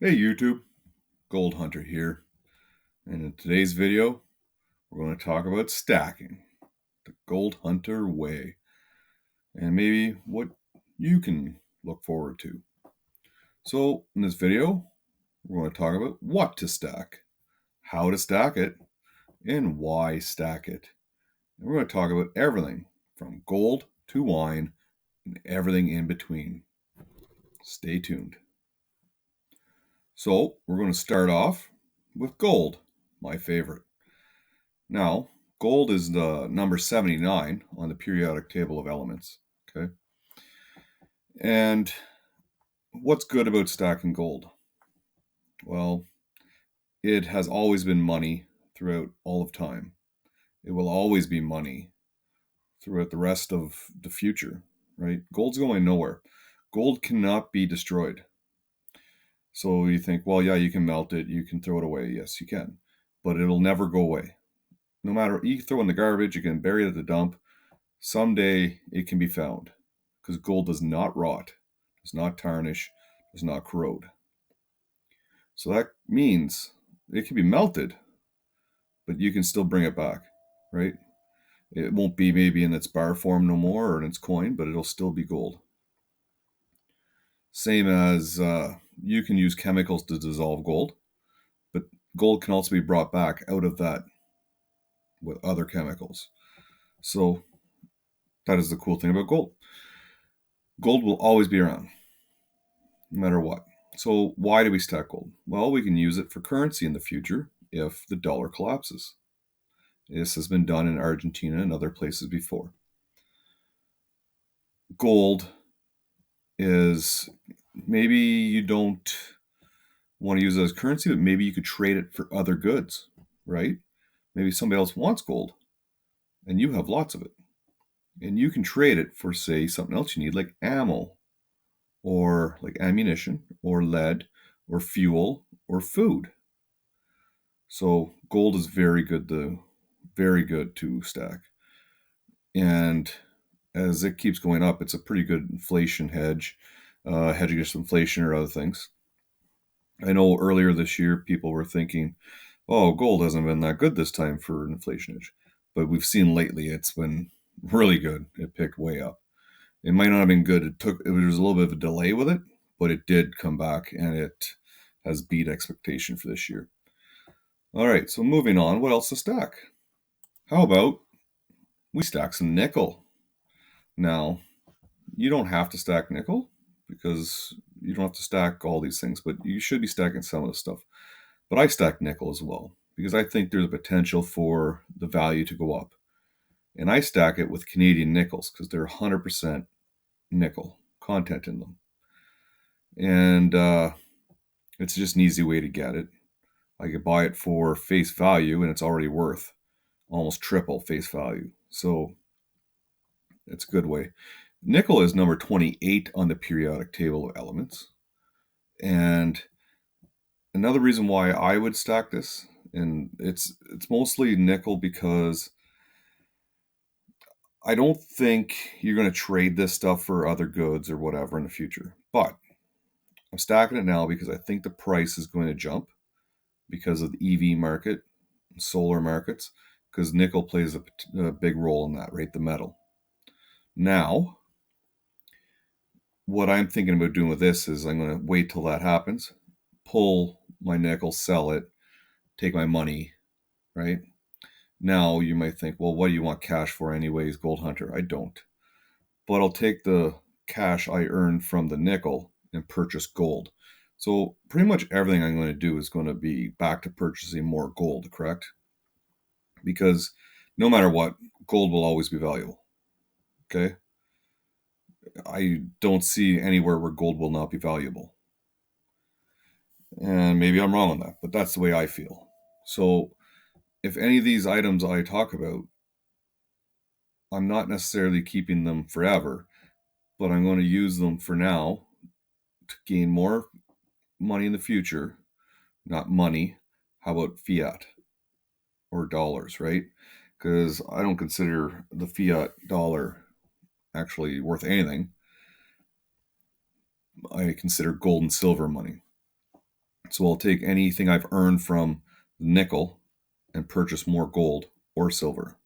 Hey YouTube, Gold Hunter here, and in today's video, we're going to talk about stacking, the Gold Hunter way, and maybe what you can look forward to. So, in this video, we're going to talk about what to stack, how to stack it, and why stack it. And we're going to talk about everything from gold to wine and everything in between. Stay tuned. So, we're going to start off with gold, my favorite. Now, gold is the number 79 on the periodic table of elements. Okay. And what's good about stacking gold? Well, it has always been money throughout all of time. It will always be money throughout the rest of the future, right? Gold's going nowhere. Gold cannot be destroyed. So you think, well, yeah, you can melt it, you can throw it away. Yes, you can. But it'll never go away. No matter, you throw in the garbage, you can bury it at the dump. Someday it can be found because gold does not rot, does not tarnish, does not corrode. So that means it can be melted, but you can still bring it back, right? It won't be maybe in its bar form no more or in its coin, but it'll still be gold. Same as you can use chemicals to dissolve gold, but gold can also be brought back out of that with other chemicals. So that is the cool thing about gold. Gold will always be around, no matter what. So why do we stack gold? Well, we can use it for currency in the future if the dollar collapses. This has been done in Argentina and other places before. Gold is, maybe you don't want to use it as currency, but maybe you could trade it for other goods, right? Maybe somebody else wants gold and you have lots of it. And you can trade it for, say, something else you need, like ammo or like ammunition or lead or fuel or food. So gold is very good to stack. And as it keeps going up, it's a pretty good inflation hedge, hedge against inflation or other things. I know earlier this year people were thinking, "Oh, gold hasn't been that good this time for an inflation hedge," but we've seen lately it's been really good. It picked way up. It might not have been good. It was a little bit of a delay with it, but it did come back and it has beat expectation for this year. All right, so moving on, what else to stack? How about we stack some nickel? Now, you don't have to stack nickel because you don't have to stack all these things, but you should be stacking some of the stuff. But I stack nickel as well because I think there's a potential for the value to go up. And I stack it with Canadian nickels because they're 100% nickel content in them. And it's just an easy way to get it. I could buy it for face value and it's already worth almost triple face value. So it's a good way. Nickel is number 28 on the periodic table of elements. And another reason why I would stack this, and it's mostly nickel because I don't think you're going to trade this stuff for other goods or whatever in the future. But I'm stacking it now because I think the price is going to jump because of the EV market, solar markets, because nickel plays a big role in that, right? The metal. Now, what I'm thinking about doing with this is I'm going to wait till that happens, pull my nickel, sell it, take my money, right? Now you might think, well, what do you want cash for anyways, Gold Hunter? I don't. But I'll take the cash I earned from the nickel and purchase gold. So pretty much everything I'm going to do is going to be back to purchasing more gold, correct? Because no matter what, gold will always be valuable. Okay? I don't see anywhere where gold will not be valuable. And maybe I'm wrong on that, but that's the way I feel. So if any of these items I talk about, I'm not necessarily keeping them forever, but I'm going to use them for now to gain more money in the future. Not money. How about fiat or dollars, right? Because I don't consider the fiat dollar actually worth anything. I consider gold and silver money. So I'll take anything I've earned from nickel and purchase more gold or silver.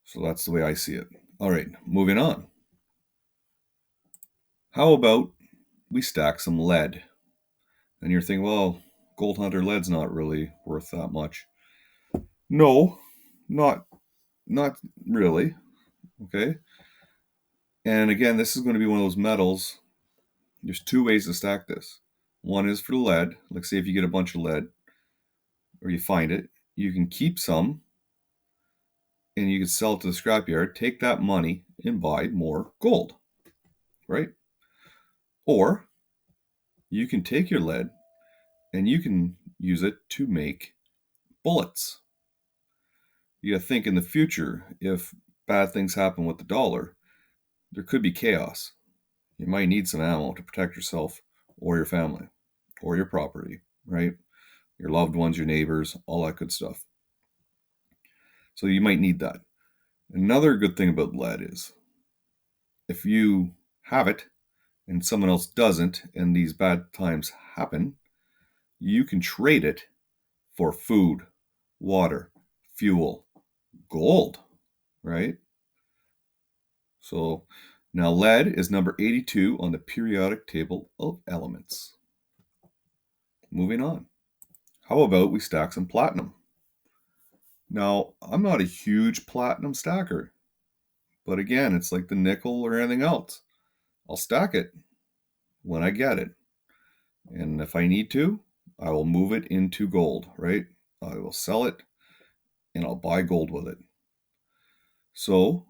So that's the way I see it. All right, moving on. How about we stack some lead? And you're thinking, well, Gold Hunter lead's not really worth that much. No, not really. Okay. And again, this is going to be one of those metals. There's two ways to stack this. One is for the lead. Like, say if you get a bunch of lead or you find it, you can keep some and you can sell it to the scrapyard, take that money and buy more gold, right? Or you can take your lead and you can use it to make bullets. You gotta think in the future, if bad things happen with the dollar, there could be chaos. You might need some ammo to protect yourself or your family or your property, right? Your loved ones, your neighbors, all that good stuff. So you might need that. Another good thing about lead is if you have it and someone else doesn't, and these bad times happen, you can trade it for food, water, fuel, gold, right? So now lead is number 82 on the periodic table of elements. Moving on. How about we stack some platinum? Now, I'm not a huge platinum stacker, but again, it's like the nickel or anything else. I'll stack it when I get it. And if I need to, I will move it into gold, right? I will sell it and I'll buy gold with it. So,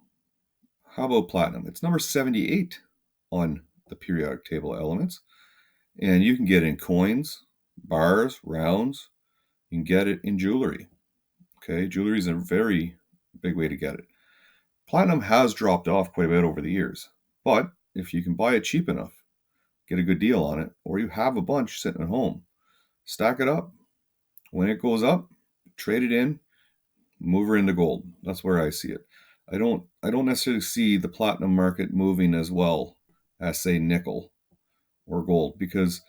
how about platinum? It's number 78 on the periodic table of elements. And you can get it in coins, bars, rounds. You can get it in jewelry. Okay, jewelry is a very big way to get it. Platinum has dropped off quite a bit over the years, but if you can buy it cheap enough, get a good deal on it, or you have a bunch sitting at home, stack it up. When it goes up, trade it in, move her into gold. That's where I see it. I don't necessarily see the platinum market moving as well as, say, nickel or gold, because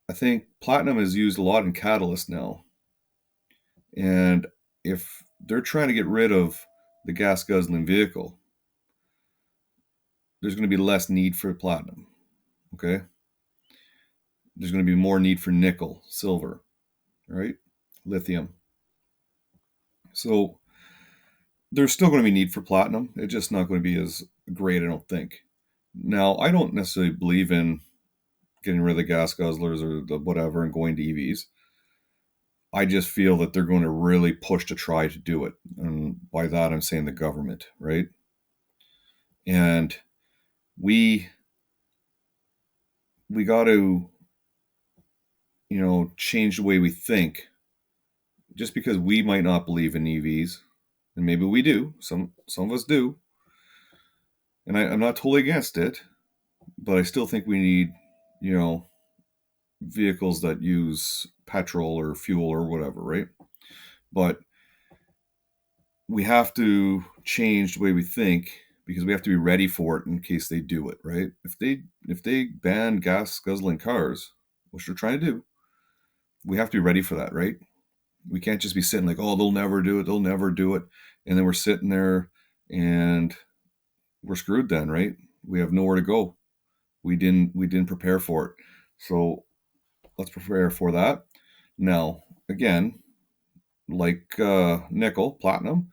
I think platinum is used a lot in catalyst now. And if they're trying to get rid of the gas guzzling vehicle, there's going to be less need for platinum. Okay. There's going to be more need for nickel, silver, right? Lithium. So there's still going to be need for platinum. It's just not going to be as great, I don't think. Now, I don't necessarily believe in getting rid of the gas guzzlers or the whatever and going to EVs. I just feel that they're going to really push to try to do it. And by that, I'm saying the government, right? And we got to, change the way we think. Just because we might not believe in EVs, and maybe we do, some of us do, and I'm not totally against it, but I still think we need, vehicles that use petrol or fuel or whatever, right? But we have to change the way we think because we have to be ready for it in case they do it, right? If they ban gas guzzling cars, which they're trying to do, we have to be ready for that, right? We can't just be sitting like, oh, they'll never do it, and then we're sitting there and we're screwed then, right? We have nowhere to go. We didn't prepare for it. So let's prepare for that. Now, again, like nickel, platinum,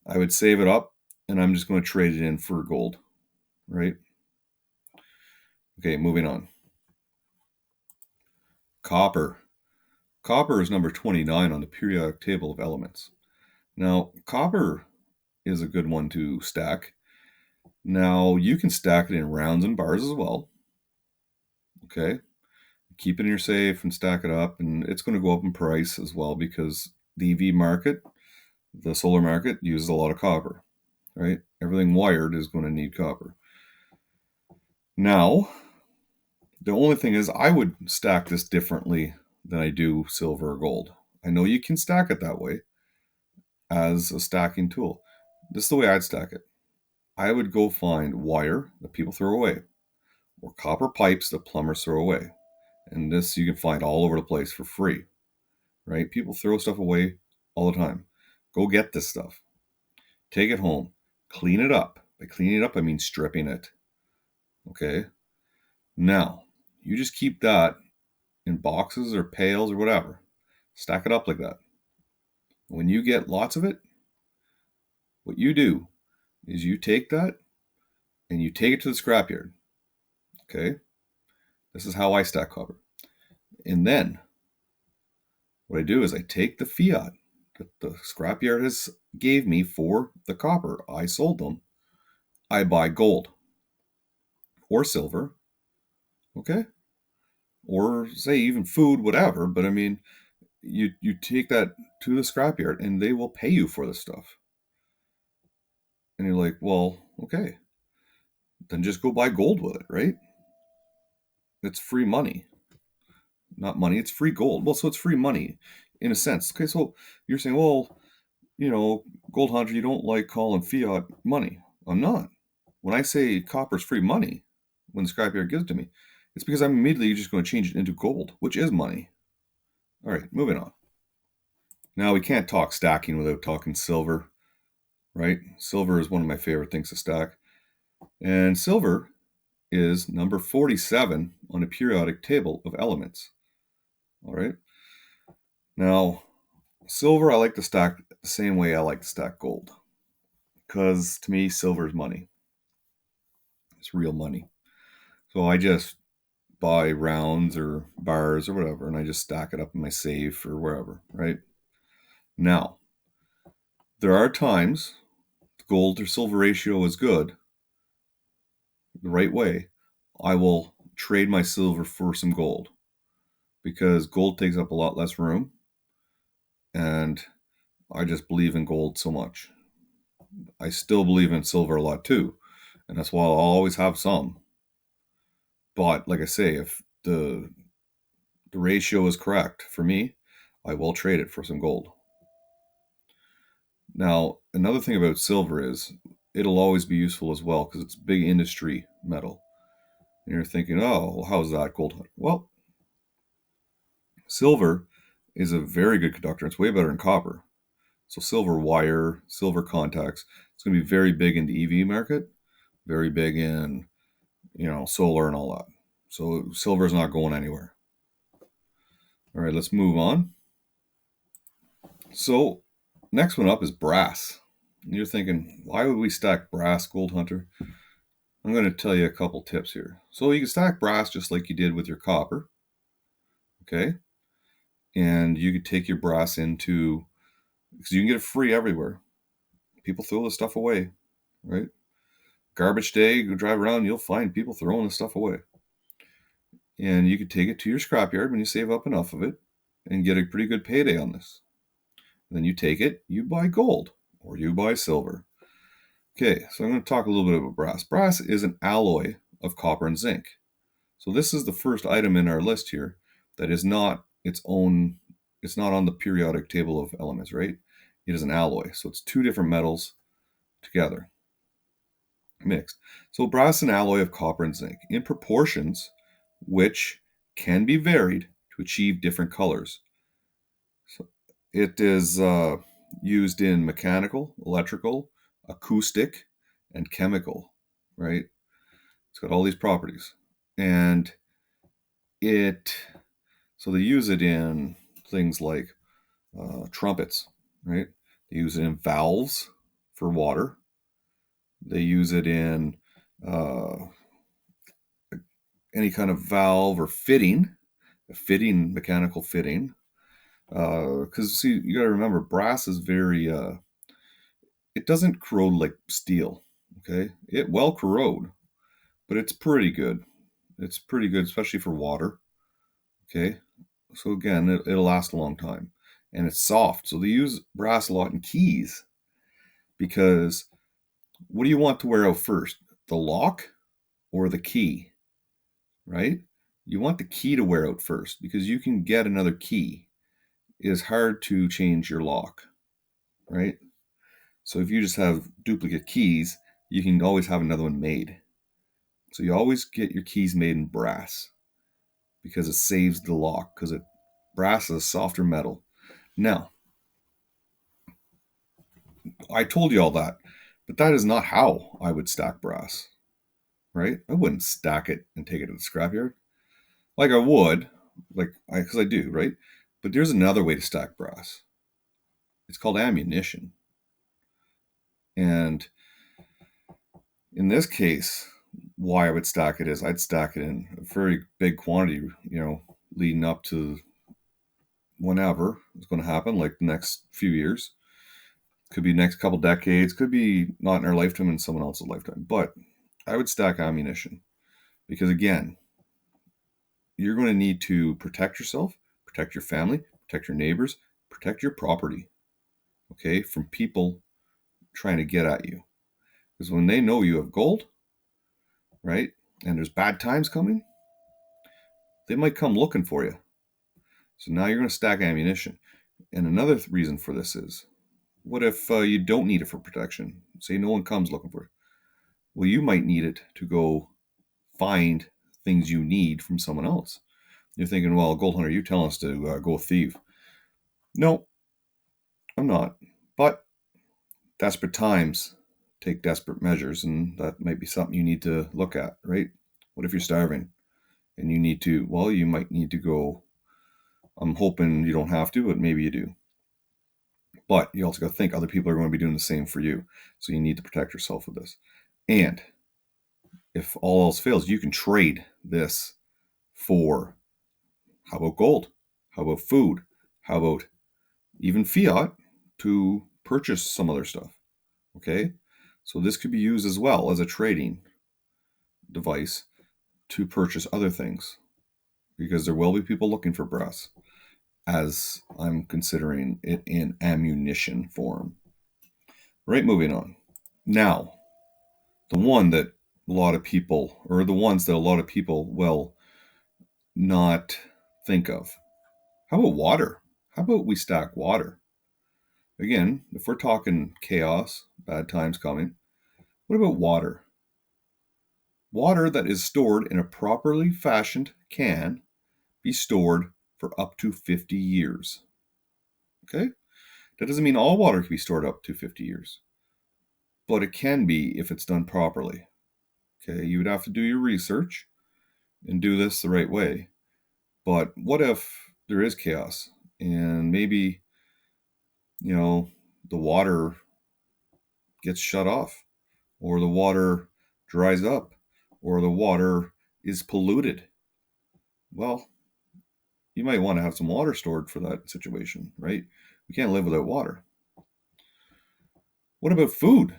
I would save it up and I'm just going to trade it in for gold, right? Okay, moving on. Copper. Copper is number 29 on the periodic table of elements. Now, copper is a good one to stack. Now, you can stack it in rounds and bars as well. Okay. Keep it in your safe and stack it up, and it's going to go up in price as well because the EV market, the solar market, uses a lot of copper, right? Everything wired is going to need copper. Now, the only thing is I would stack this differently than I do silver or gold. I know you can stack it that way as a stacking tool. This is the way I'd stack it. I would go find wire that people throw away or copper pipes that plumbers throw away. And this you can find all over the place for free, right? People throw stuff away all the time. Go get this stuff. Take it home. Clean it up. By cleaning it up, I mean stripping it. Okay? Now, you just keep that in boxes or pails or whatever. Stack it up like that. When you get lots of it, what you do is you take that and you take it to the scrapyard. Okay? This is how I stack copper. And then what I do is I take the fiat that the scrapyard has gave me for the copper I sold them. I buy gold or silver, okay? Or say even food, whatever. But I mean, you take that to the scrapyard and they will pay you for the stuff. And you're like, well, okay, then just go buy gold with it, right? It's free money. Not money, it's free gold. Well, so it's free money in a sense. Okay, so you're saying, well, Gold Hunter, you don't like calling fiat money. I'm not. When I say copper's free money, when the scrapyard gives it to me, it's because I'm immediately just going to change it into gold, which is money. All right, moving on. Now, we can't talk stacking without talking silver, right? Silver is one of my favorite things to stack. And silver is number 47 on the periodic table of elements. All right. Now, silver I like to stack the same way I like to stack gold. Because to me, silver is money. It's real money. So I just buy rounds or bars or whatever, and I just stack it up in my safe or wherever, right? Now, there are times the gold to silver ratio is good, the right way. I will trade my silver for some gold because gold takes up a lot less room, and I just believe in gold so much. I still believe in silver a lot too, and that's why I'll always have some. But like I say, if the ratio is correct for me, I will trade it for some gold. Now, another thing about silver is it'll always be useful as well because it's a big industry metal. And you're thinking, oh, well, how's that gold? Well, silver is a very good conductor. It's way better than copper. So silver wire, silver contacts, it's going to be very big in the EV market, very big in, solar and all that. So silver is not going anywhere. All right, let's move on. So next one up is brass. You're thinking, why would we stack brass, Gold Hunter? I'm going to tell you a couple tips here. So you can stack brass just like you did with your copper. Okay. And you could take your brass into, because you can get it free everywhere. People throw this stuff away, right? Garbage day, go drive around, you'll find people throwing this stuff away. And you could take it to your scrapyard when you save up enough of it and get a pretty good payday on this. Then you take it, you buy gold or you buy silver. Okay, so I'm going to talk a little bit about brass. Brass is an alloy of copper and zinc. So this is the first item in our list here that is not its own, it's not on the periodic table of elements, right? It is an alloy. So it's two different metals together, mixed. So brass is an alloy of copper and zinc in proportions which can be varied to achieve different colors. So it is used in mechanical, electrical, acoustic, and chemical, right? It's got all these properties. And so they use it in things like trumpets, right? They use it in valves for water. They use it in any kind of valve or fitting, mechanical fitting. Because see, you got to remember, brass is very, it doesn't corrode like steel. Okay, it will corrode, but it's pretty good. It's pretty good, especially for water. Okay, so again, it'll last a long time, and it's soft. So they use brass a lot in keys because what do you want to wear out first, the lock or the key? Right? You want the key to wear out first because you can get another key. It is hard to change your lock, right? So if you just have duplicate keys, you can always have another one made. So you always get your keys made in brass because it saves the lock, because brass is a softer metal. Now, I told you all that, but that is not how I would stack brass, right? I wouldn't stack it and take it to the scrapyard. Like I would, because I do, right? But there's another way to stack brass. It's called ammunition. And in this case, why I would stack it is I'd stack it in a very big quantity, leading up to whenever it's going to happen, like the next few years. Could be next couple decades, could be not in our lifetime, in someone else's lifetime. But I would stack ammunition because, again, you're going to need to protect yourself, protect your family, protect your neighbors, protect your property, okay, from people trying to get at you. Because when they know you have gold, right, and there's bad times coming, they might come looking for you. So now you're going to stack ammunition. And another reason for this is, what if you don't need it for protection? Say no one comes looking for it. Well, you might need it to go find things you need from someone else. You're thinking, well, Gold Hunter, you tell us to go thieve. No, I'm not. But desperate times take desperate measures, and that might be something you need to look at, right? What if you're starving and you need to, well, you might need to go. I'm hoping you don't have to, but maybe you do. But you also got to think other people are going to be doing the same for you. So you need to protect yourself with this. And if all else fails, you can trade this for, how about gold? How about food? How about even fiat to purchase some other stuff? Okay. So this could be used as well as a trading device to purchase other things, because there will be people looking for brass, as I'm considering it in ammunition form. Right, moving on. Now, the one that a lot of people, or the ones that a lot of people will not think of. How about water? How about we stack water? Again, if we're talking chaos, bad times coming, what about water? Water that is stored in a properly fashioned can be stored for up to 50 years. Okay? That doesn't mean all water can be stored up to 50 years, but it can be if it's done properly. Okay? You would have to do your research and do this the right way. But what if there is chaos and maybe, the water gets shut off, or the water dries up, or the water is polluted? Well, you might want to have some water stored for that situation, right? We can't live without water. What about food?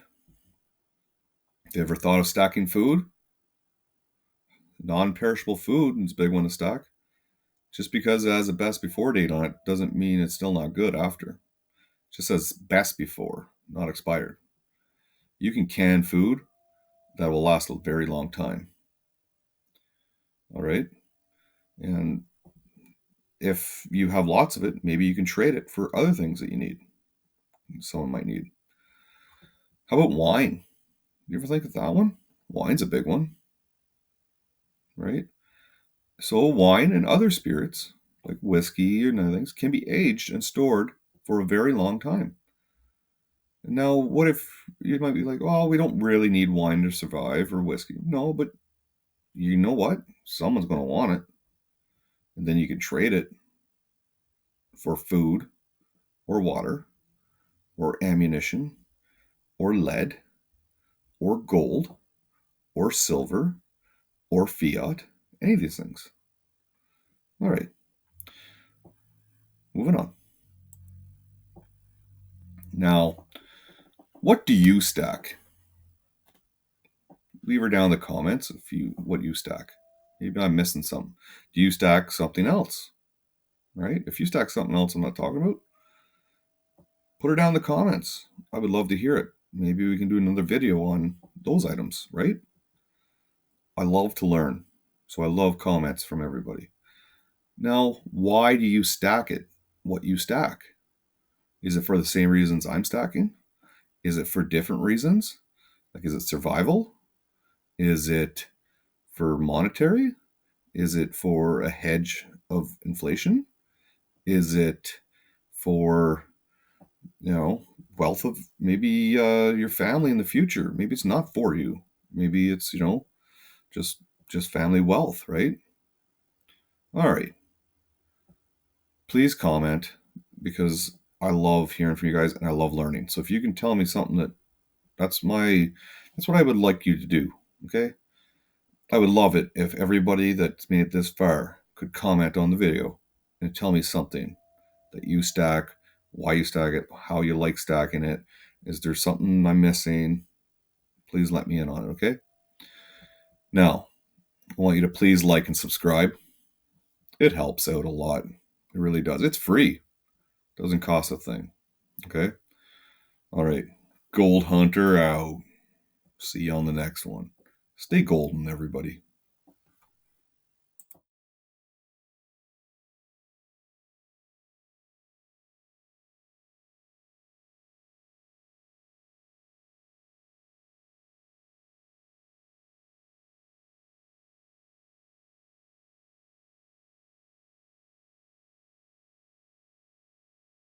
Have you ever thought of stacking food? Non-perishable food is a big one to stack. Just because it has a best before date on it doesn't mean it's still not good after. It just says best before, not expired. You can can food that will last a very long time. All right? And if you have lots of it, maybe you can trade it for other things that you need. Someone might need. How about wine? You ever think of that one? Wine's a big one, right? So wine and other spirits, like whiskey and other things, can be aged and stored for a very long time. Now, what if you might be like, oh, we don't really need wine to survive, or whiskey? No, but you know what? Someone's going to want it. And then you can trade it for food or water or ammunition or lead or gold or silver or fiat, any of these things. All right. Moving on. Now, what do you stack? Leave her down in the comments what you stack. Maybe I'm missing something. Do you stack something else? Right? If you stack something else I'm not talking about, put her down in the comments. I would love to hear it. Maybe we can do another video on those items, right? I love to learn, so I love comments from everybody. Now, why do you stack it? What you stack? Is it for the same reasons I'm stacking? Is it for different reasons? Like, is it survival? Is it for monetary? Is it for a hedge of inflation? Is it for, wealth of maybe your family in the future? Maybe it's not for you. Maybe it's, just family wealth, right? All right. Please comment, because I love hearing from you guys and I love learning. So if you can tell me something that's what I would like you to do. Okay. I would love it if everybody that's made it this far could comment on the video and tell me something that you stack, why you stack it, how you like stacking it. Is there something I'm missing? Please let me in on it, okay? Now, I want you to please like and subscribe. It helps out a lot. It really does. It's free. Doesn't cost a thing. Okay? All right. Gold Hunter out. See you on the next one. Stay golden, everybody.